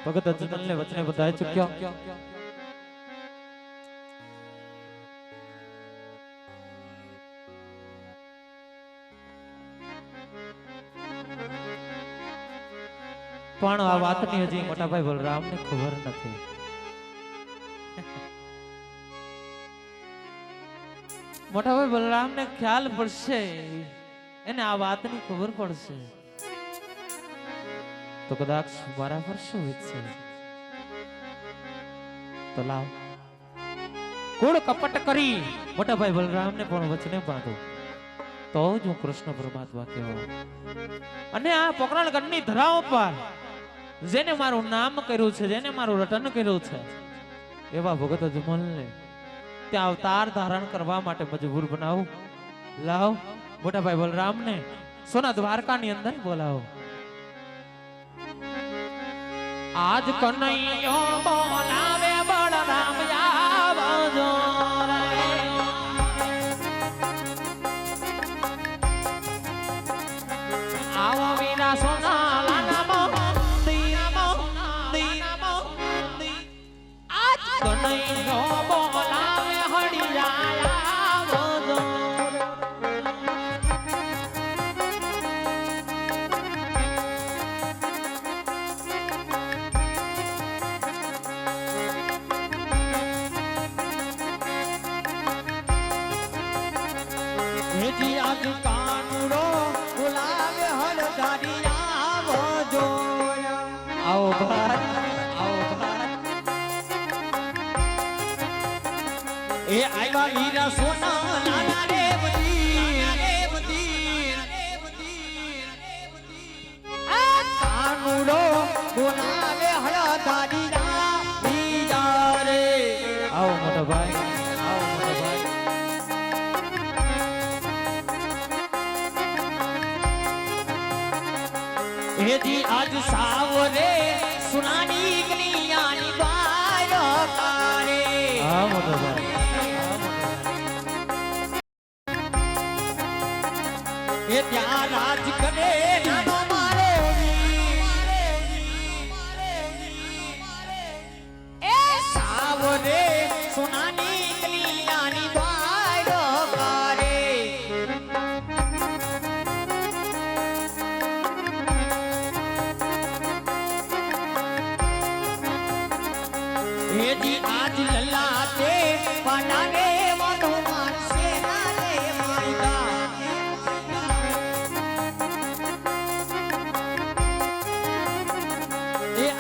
ભગત અજમલ ને વચને બધાઈ ચૂક્યો. પણ આ વાતની હજી મોટા ભાઈ બલરામ ને ખબર નથી. મોટા ભાઈ બલરામ ને ખ્યાલ પડશે, એને આ વાતની ખબર પડશે તો કદાચ મારા પર શું વીતશે. તો લાવ કૂડ કપટ કરી મોટા ભાઈ બલરામ ને પણ વચને બાંધો તો જ હું કૃષ્ણ પરમાત્મા કહેવાઉં. અને આ પોકરણગઢની ધરાઓ પર જેને મારું નામ કર્યું છે, જેને મારું રટન કર્યું છે, એવા ભગત અજમલને ત્યાં અવતાર ધારણ કરવા માટે મજબૂર બનાવું. લાવ મોટા ભાઈ બલરામને સોના દ્વારકાની અંદર બોલાવો. આજ કનૈયો બોલાવે બલરામ આવજો રે. આવો વીરા સોના કનૈયો બોલાવે હડિયા આવજો. હેજી આજ કાનુડો બોલાવે હળદારિયા આવજો. આવો ભાઈ એ આયવા વીરા સોના નાના રે બધી આ કાનુડો બોલાવે હળદારી ના બીજા રે. આવો મોટો ભાઈ, આવો મોટો ભાઈ. એજી આજ સાવરે સુનાની કનિયાની બાર કારે. હા મોટો ભાઈ. એ ત્યાં રાજ કરે નાનો મારો એ સાવરે સોનાની કલિયાની બાર કારે. એજી આજ લલાતે પાડાને મનો મારશે નાલે માયદા.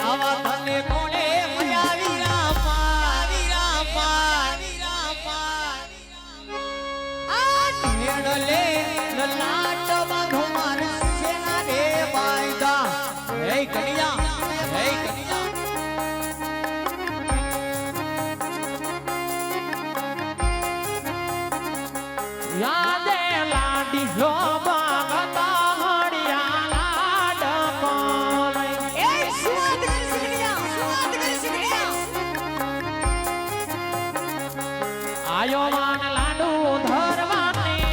આવા તને કોણે મળ્યા વીરા પાર આ ઢેડલે લલાટ બાંધો મારશે ના રે વાયદા. હે કન્યા, હે કન્યા. યાદે લાડી લો બાગતા હડિયા લાડ કોણ. આયો માન લાડુ ધરવાની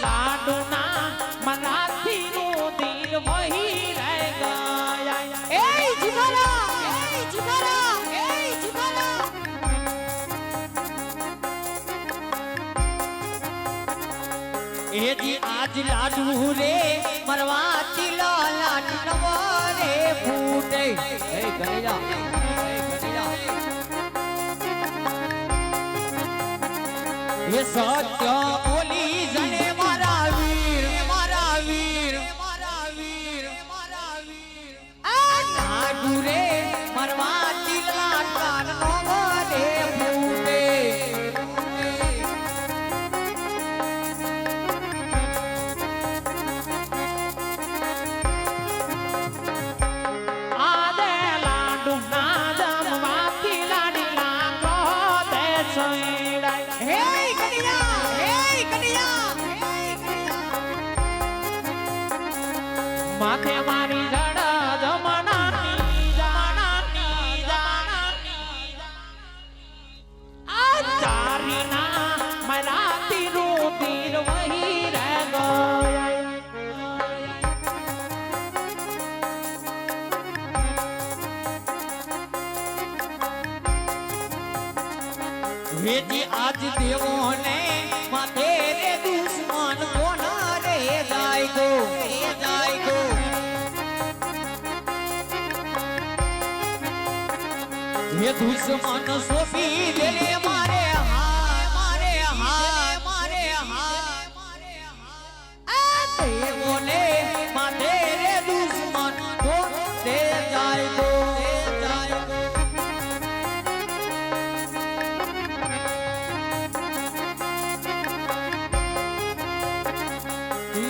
લાડુ ના મરાઠી નું દિલ વહી રહે ગયા. એ જીવાલા, એ જીવાલા, એ જીવાલા. એજી આજ લાડુ રે મરવા તિલો લાડુ નવો રે ફૂટે. એ ગણ્યા એ સત્ય બોલી જણે મારા વીર, મારા વીર, મારા વીર, મારા વીર. આ લાડુ રે મરવા તિલા કાન નવો રે ફૂટે. માથે મારી જડા જમાનાની આ ચારીના મરાતી નું તીર વહી રહે ગયા. વેજી આજ દેવોને માથે રે દુશ્મન કોના રે જાય ગો હે દુશ્મન સોપી દે રે મારે દેવોને માથે રે દુશ્મન કોણ રે જાય ગો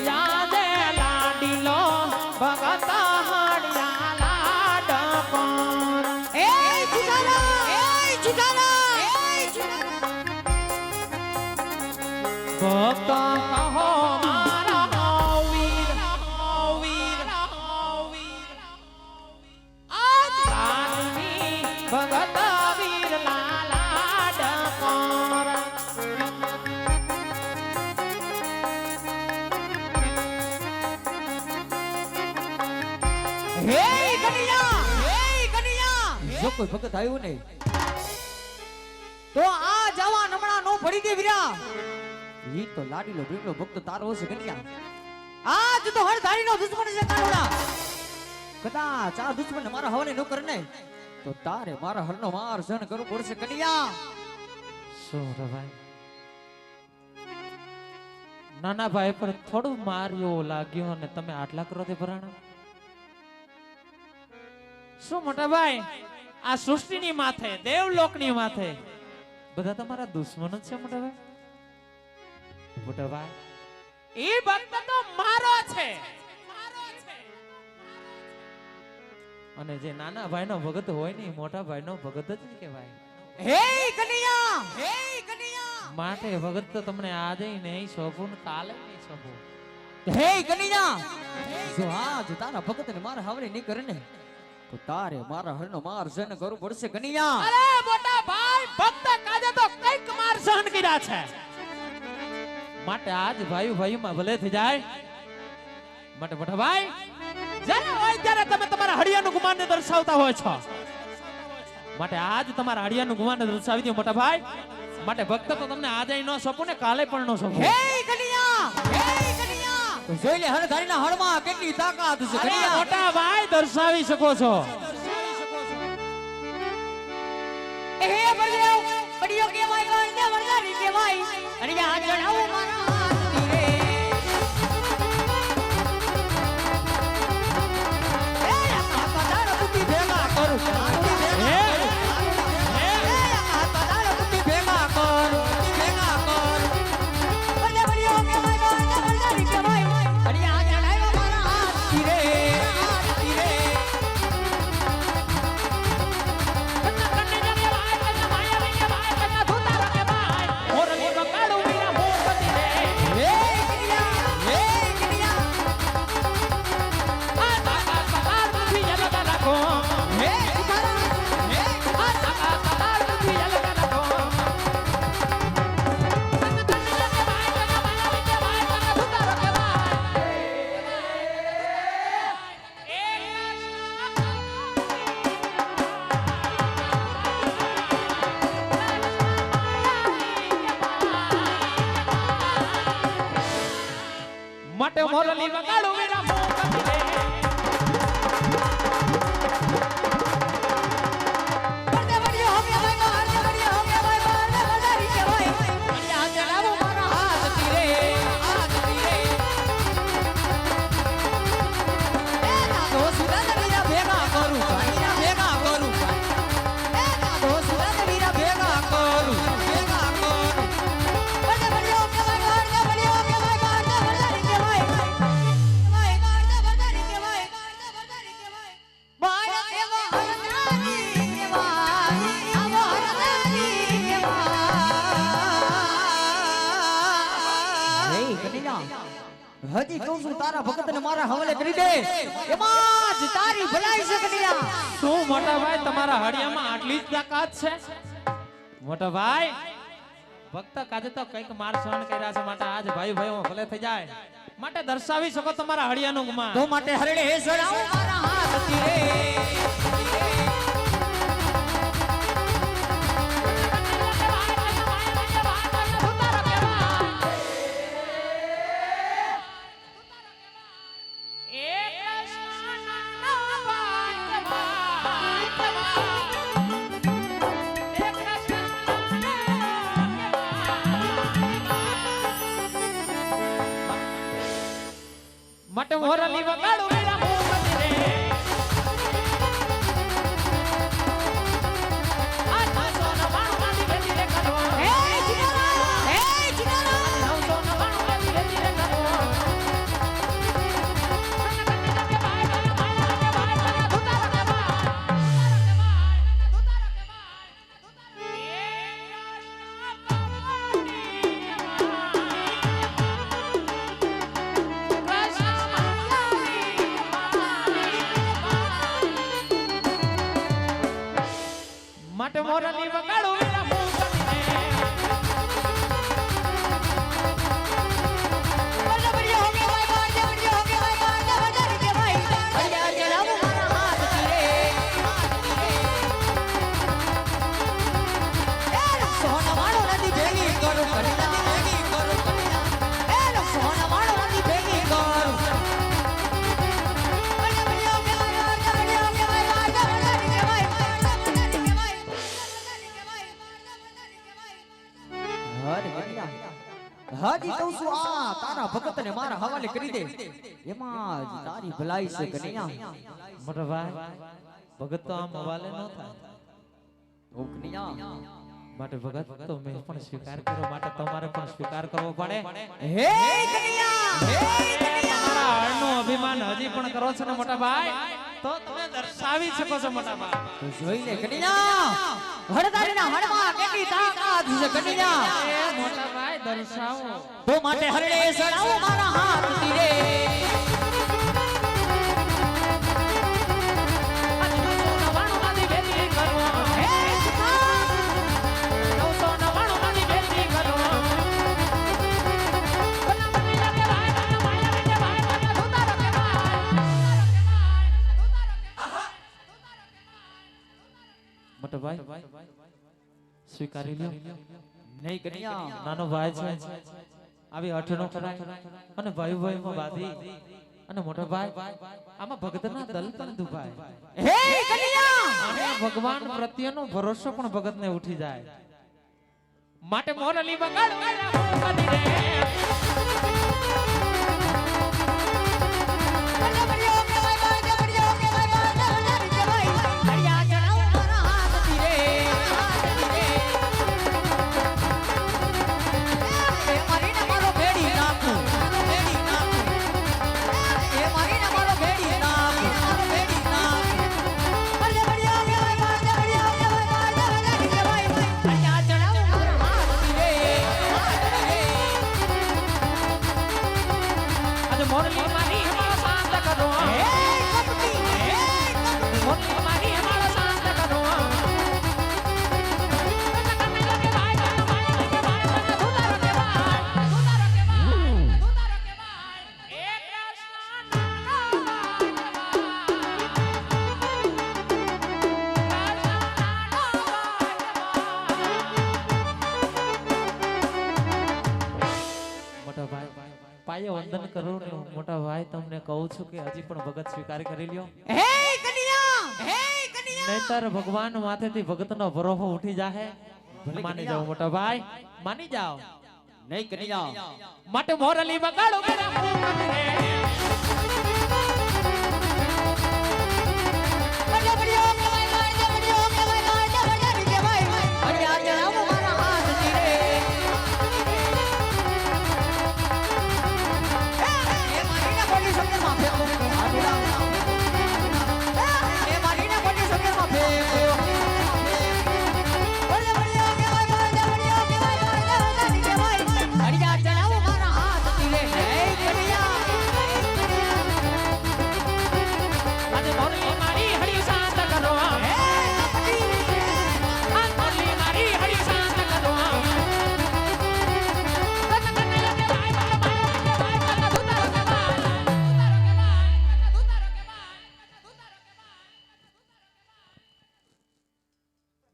યાદે લાડીલો ભગતા હાડિયા લાડ કોણ એ ચિકાલા ભક્ત કહો મારા વીર આદની ભગત વીર લાડ કોણ હે કન્યા જો કોઈ ભગત આવ્યું નહીં તો આ જવાન હમણાં નો ફરી દે વીરા ઈ તો લાડીલો બીગલો ભક્ત તારો હશે કન્યા આજ તો હર ધારીનો દુશ્મન છે કાળુડા કદાચ આ દુશ્મન મારા હવાલે નો કરે ને તો તારે મારા હરનો માર સહન કરવું પડશે કન્યા શું રે ભાઈ નાના ભાઈ પર થોડું માર્યો લાગ્યો અને તમે આટલા કરો તે ભરાણા શું મોટા ભાઈ આ સૃષ્ટિની માથે દેવલોકની માથે બધા તમારા દુશ્મન જ છે મોટા ભાઈ મોટા ભાઈ એ ભક્ત તો મારો છે અને જે નાના ભાઈનો ભગત હોય ને મોટા ભાઈનો ભગત જ કહેવાય હે કન્યા માટે ભગત તો તમને આજે નહીં સોંપું ને કાલે નહીં સોંપું હે કન્યા જો આજ તારા ભગત ને મારા હવાલે નહીં કરે ને તો તારે મારા હરનો માર સહન કરવું પડશે કન્યા અરે મોટા ભાઈ ભક્ત કાજે તો કઈક માર સહન કર્યા છે માટે આજ ભાઈમાં ભલે થઈ જાય માટે મોટા ભાઈ જ્યારે હોય ત્યારે તમે તમારા હડિયાનું ગુમાનને દર્શાવતા હોય છો માટે આજ તમારા હડિયાનું ગુમાનને દર્શાવી દો મોટા ભાઈ માટે ભક્ત તો તમને આજે ન સોંપું ને કાલે પણ ન સોંપું હે કન્યા તો જોઈ લે હર ધારીના હળમાં કેટલી તાકાત છે અરે કન્યા મોટા ભાઈ દર્શાવી શકો છો હે બડિયો કેવાય ને વરદારી કેવાય અને આ જણાવો મારા હાથથી રે એ આ પધારો બુદ્ધિ ભેગા કરું હે આ પધારો બુદ્ધિ ભેગા કર બડિયો કેવાય ને વરદારી કેવાય અને આ જણાવો મારા હાથથી રે માટે મોરલી વગાડું વીરા મોકતી રે હજી કહું છું તારા ભગતને મારા હવાલે કરી દે એમાં જ તારી ભલાઈ છે કન્યા શું મોટા ભાઈ તમારા હડિયામાં આટલી જ તાકાત છે મોટા ભાઈ ભક્ત કાજે તો કઈક માર સહન કર્યા છે માટે આજ ભાઈઓ ભલે થઈ જાય માટે દર્શાવી શકો તમારા હડિયાનું ગુમાન તો માટે હરડે હે સડાવ મારા હાથથી રે માટે મોરલી વગાડું મેરા મોહમ્મદ રે આ 999 માંથી વેચી રે કરો હે જીનારા 999 માંથી વેચી રે કરો માટે મોરલી વગાડું મેરા મોહમ્મદ હાજી કહું છું આ તારા ભગતને મારા હવાલે કરી દે એમાં જ તારી ભલાઈ છે કનૈયા મોટા ભાઈ ભગત તો આમ હવાલે ન થાય ઓ કનૈયા માટે ભગત તો મેં પણ સ્વીકાર કર્યો માટે તમારે પણ સ્વીકાર કરવો પડે હે કનૈયા તમારા હળનું અભિમાન હજી પણ કરો છો ને મોટા ભાઈ તો તમે દર્શાવી શકો છો મોટા ભાઈ તો જોઈ લે કનૈયા હળદારીના હળમાં કેટલી તાકાત છે કનૈયા એ મોટા ભાઈ દર્શાવો તો માટે હરડે સડાવો મારા હાથ તીરે મોટા ભાઈ સ્વીકારી લ્યો નહીં કનૈયા નાનો ભાઈ છે આવી અઠનો કરાય અને ભાઈ ભાઈમાં બાધી અને મોટા ભાઈ આમાં ભગતના દલ પણ દુભાય હે કનૈયા અને ભગવાન પ્રત્યેનો ભરોસો પણ ભગતને ઉઠી જાય માટે મોરલી વગાડ મેરા મોહમ્મદ રે મોરલી મારી હમારા શાંત કરો હે કપટી મોરલી મારી હમારા શાંત કરો મોટા ભાઈ પાયે વંદન કરો ને મોટા ભાઈ તમને કહું છું કે હજી પણ ભગત સ્વીકાર કરી લ્યો હે કનૈયા નહીતર ભગવાન માથેથી ભગતનો ભરોસો ઉઠી જાહે માની જાઓ મોટા ભાઈ માની જાઓ નહીં કનૈયા માટે મોરલી વગાડો મેરા મોહમ્મદ રે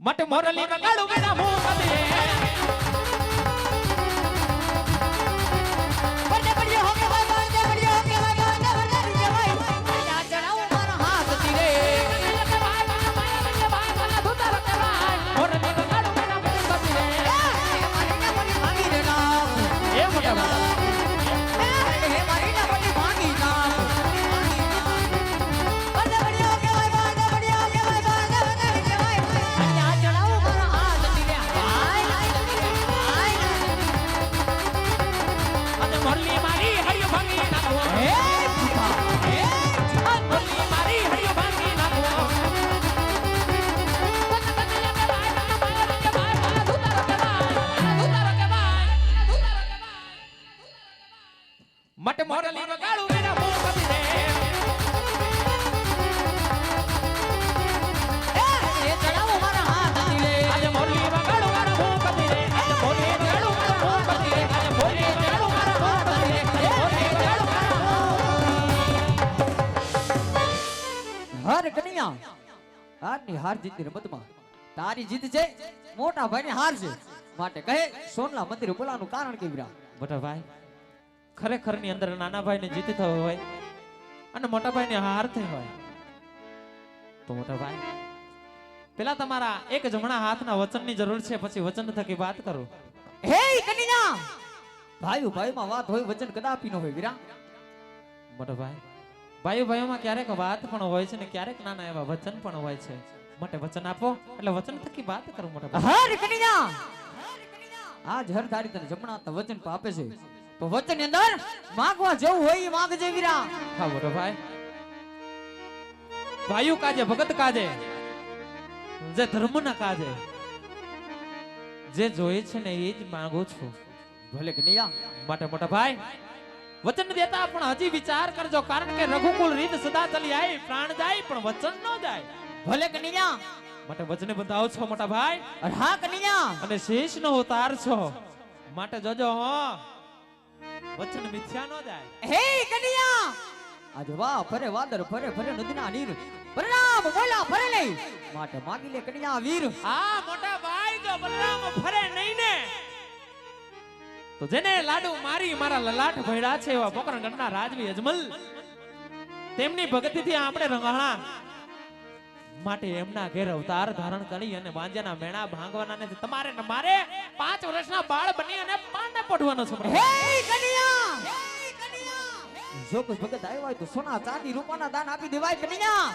માટે મોરલી વગાડો મેરા મોહમ્મદ રે મટ મોરલી વગાડું મેરા ભૂપતિ રે એ ચડાવો મારા હાથ દિલે આજે મોરલી વગાડું મારા ભૂપતિ રે આજે મોરલી વગાડું મારા ભૂપતિ રે આજે મોરલી વગાડું મારા ભૂપતિ રે આજે મોરલી વગાડું મારા હર કન્યા હારની હાર જીતની રમતમાં તારી જીત છે મોટા ભાઈની હાર છે માટે કહે સોનલા મંદિરે બોલાવાનું કારણ કે વીરા મોટા ભાઈ ખરેખર ની અંદર નાના ભાઈ ને જીત થયો હોય અને મોટા ભાઈ ને હાર થઈ હોય તો મોટા ભાઈ પેલા તમારા એક જમણા હાથના વચનની જરૂર છે પછી વચન થકી વાત કરો હે કન્યા ભાઈઓ ભાઈમાં વાત હોય વચન કદાપી ન હોય વીરા મોટા ભાઈ ભાઈઓ ભાઈઓમાં ક્યારેક વાત પણ હોય છે ને ક્યારેક નાના એવા વચન પણ હોય છે માટે વચન આપો એટલે વચન થકી વાત કરો મોટા ભાઈ હર કન્યા આજ હર તારી તને જમણા હાથના વચન તો આપે છે તો વચન ની અંદર માંગવા જેવું હોય એ માંગજે વીરા હા મોટા ભાઈ ભાઈઓ કાજે ભગત કાજે જે ધર્મના કાજે જે જોઈએ છે ને એ જ માંગુ છું ભલે કન્યા માટે મોટા ભાઈ વચન દેતા પણ હજી વિચાર કરજો કારણ કે રઘુકુલ રીત સદા ચલી આવી પ્રાણ જાય પણ વચન ન જાય ભલે કન્યા માટે વચને બંધાવો છો મોટા ભાઈ અરે હા કન્યા અને શેષ નો ઉતાર છો માટે જોજો હો વચન મિથ્યા ન જાય હે કન્યા આજે વાહ ફરે વાદર ફરે ફરે નદીના નીર પરિણામ બોલા ફરે નહીં માટે માગી લે કન્યા વીર હા મોટા ભાઈ જો બલરામ ફરે નહીં ને તો જેને લાડુ મારી મારા લલાટ ભયડા છે એવા પોકરણગઢના રાજવી અજમલ તેમની ભક્તિથી આપણે રંગાણા માટે એમના ઘેર અવતાર ધારણ કરી અને બાંજાના મેણા ભાંગવાના ને તમારે ને મારે 5 વર્ષના બાળ બની અને પાંડે પડવાનો છે હે કન્યા જો કોઈ ભગત આવ્યો હોય તો સોના ચાંદી રૂપાના દાન આપી દેવાય કન્યા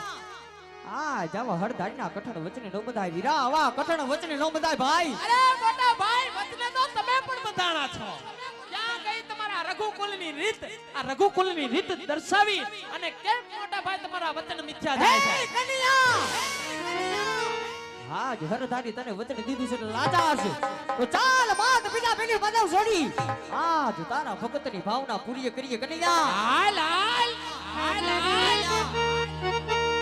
આ જાવા હળધારીના કઠણ વચને નો બધાય વીરા આવા કઠણ વચને નો બધાય ભાઈ અરે મોટા ભાઈ વચને તો તમે પણ બધાણા છો ક્યાં ગઈ તમારા રઘુકુલની રીત આ રઘુકુલની રીત દર્શાવી અને કેમ મોટા ભાઈ તમારા વચન મિથ્યા જાય છે હે કન્યા હા જ હરધારી તને વચન દીધું છે એટલે લાચાર છે તો ચાલ માત પિતા પેલી બજાવ છોડી આજ તારા ભગતની ભાવના પૂરી કરીએ કન્યા હાલ હાલ હાલ હાલ પિતા રે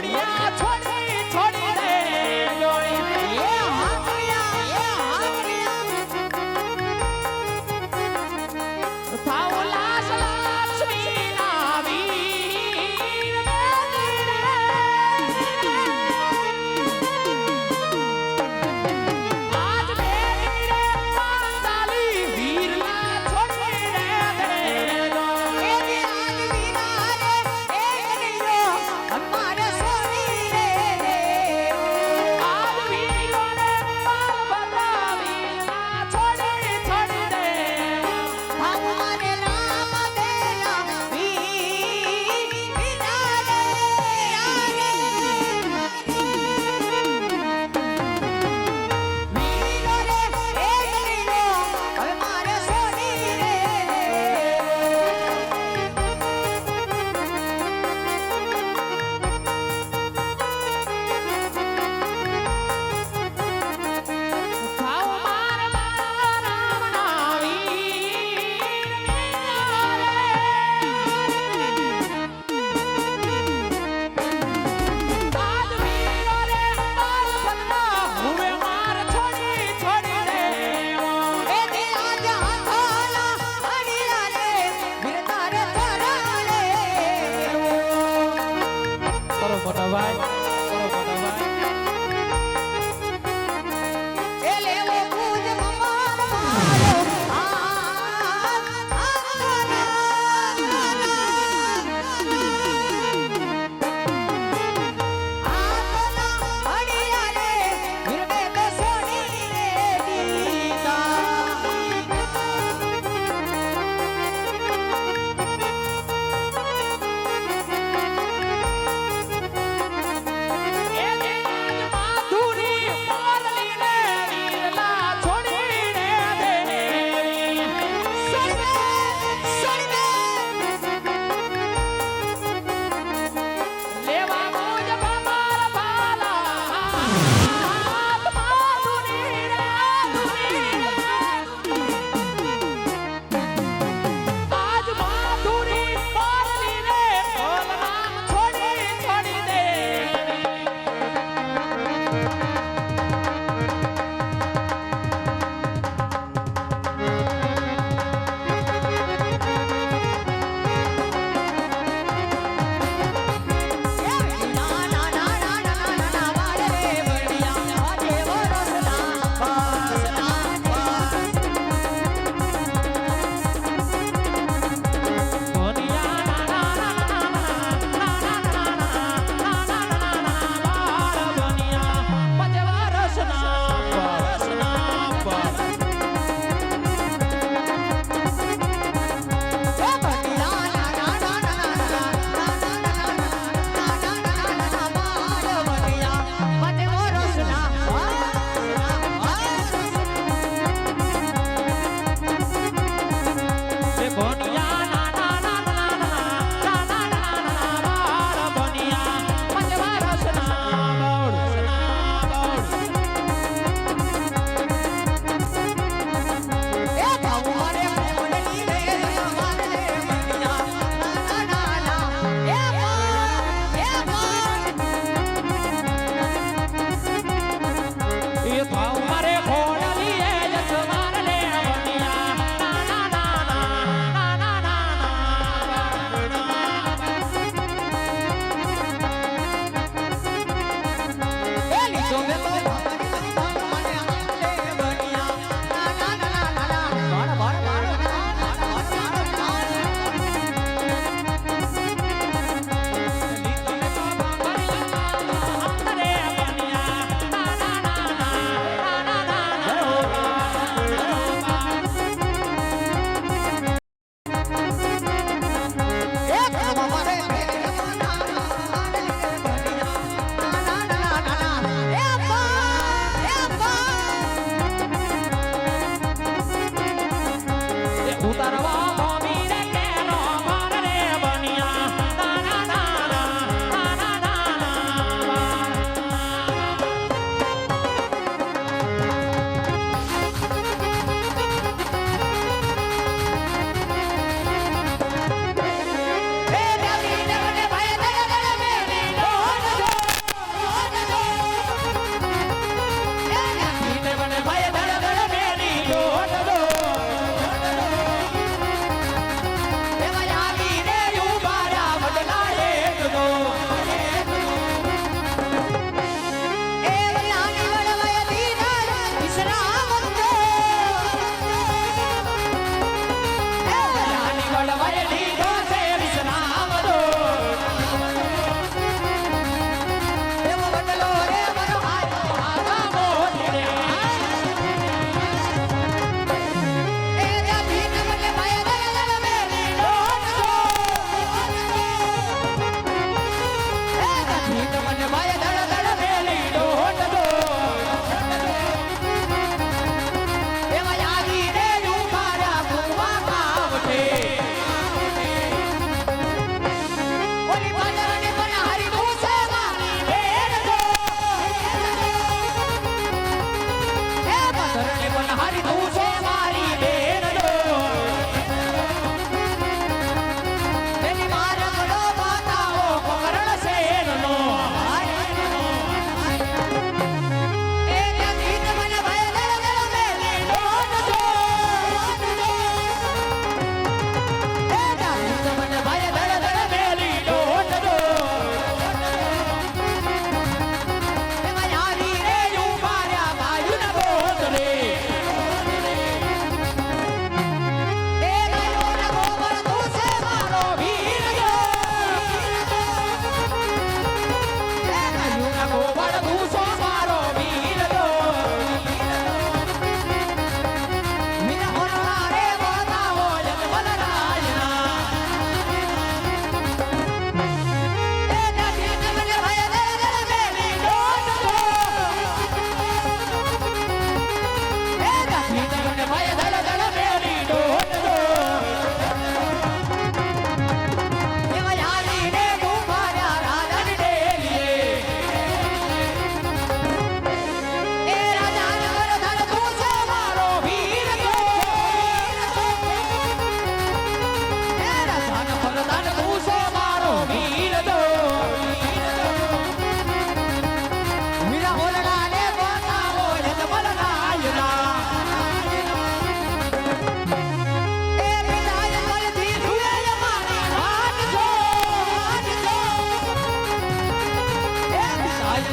ઘોડિયા છોડી છોડી રે જોડી એ હાકરિયા થાવ લાશ લક્ષ્મી ના વીર આજ બેટી રે પાંચાલી વીરલા છોડી રે એ જે આજ વિના રે એ કનૈયો અમારે સોની રે આજ વીરો રે બાલ વીરલા છોડી છોડી રે અમારે રામ દેના વિના રે વીરો રે એ કનૈયો હવે મારે સોની રે થાવ માર રામ ના વીર આજ વીરો રે બાલ સગના હુવે માર છોડી છોડી રે એ જે આજ હાથોલા અડીલા રે વીરતા રે ચરણ રે કરો મોટા ભાઈ કરો મોટા ભાઈ એ લેવો પૂજ મમાર મારો અડીલા રે વીરને તો સોની રે દીતા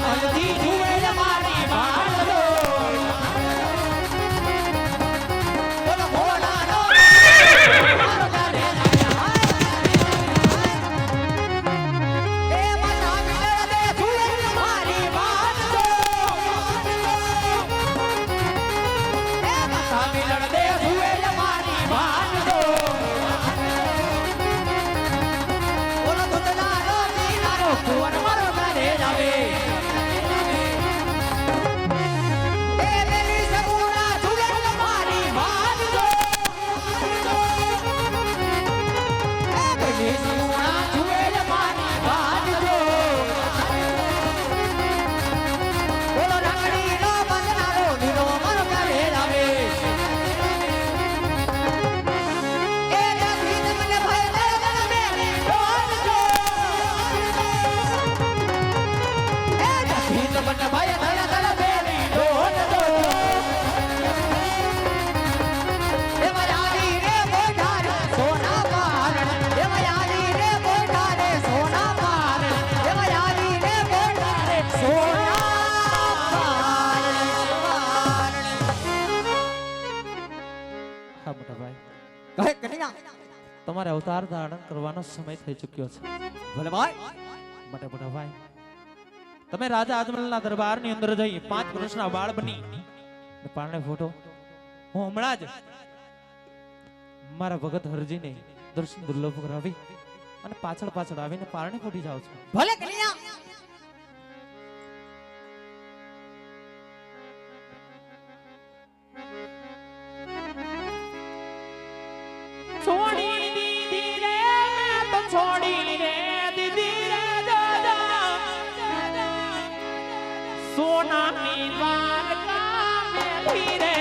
હલ્દી જુએ મારી વાલો બોલો ભોળાનો મારો ગાડે એ માતા મિલડે જુએ મારી વાલો એ માતા મિલડે જુએ મારી વાલો બોલો દુધનારો દીનારો કુંવર મારો ગાડે જાવે એ મેરી સગુણા જુએ મારી વાલો એ મેરી સગુણા જુએ મારી વાલો બોલો રાખડીનો બંધનારો નીરો મારો ગાડે જાવે એ નથી તમને ભય દર્દ મેરી ડોલજો એ નથી તમને ભય દર્દ મેરી ડોલજો એ મયાલી રે મોઢારે સોના કારણ એ મયાલી રે મોઢારે સોના કારણ એ મયાલી રે મોઢારે સોના હા મોટા ભાઈ કહે કન્યા તમારે અવતાર ધારણ કરવાનો સમય થઈ ચૂક્યો છે ભલે ભાઈ મોટા મોટા ભાઈ તમે રાજા આજમલના દરબારની અંદર જઈ 5 વર્ષના બાળ બની ને પારણે ફોટો હું હમણાં જ મારા ભગત હરજીને દર્શન દુર્લભ કરાવી અને પાછળ પાછળ આવીને પારણે ફૂટી જાઉં છું ભલે કન્યા છોડી દીધી રે મેં તો છોડી રે દીધી રે દાદા સોનાની દ્વારકા મેલી રે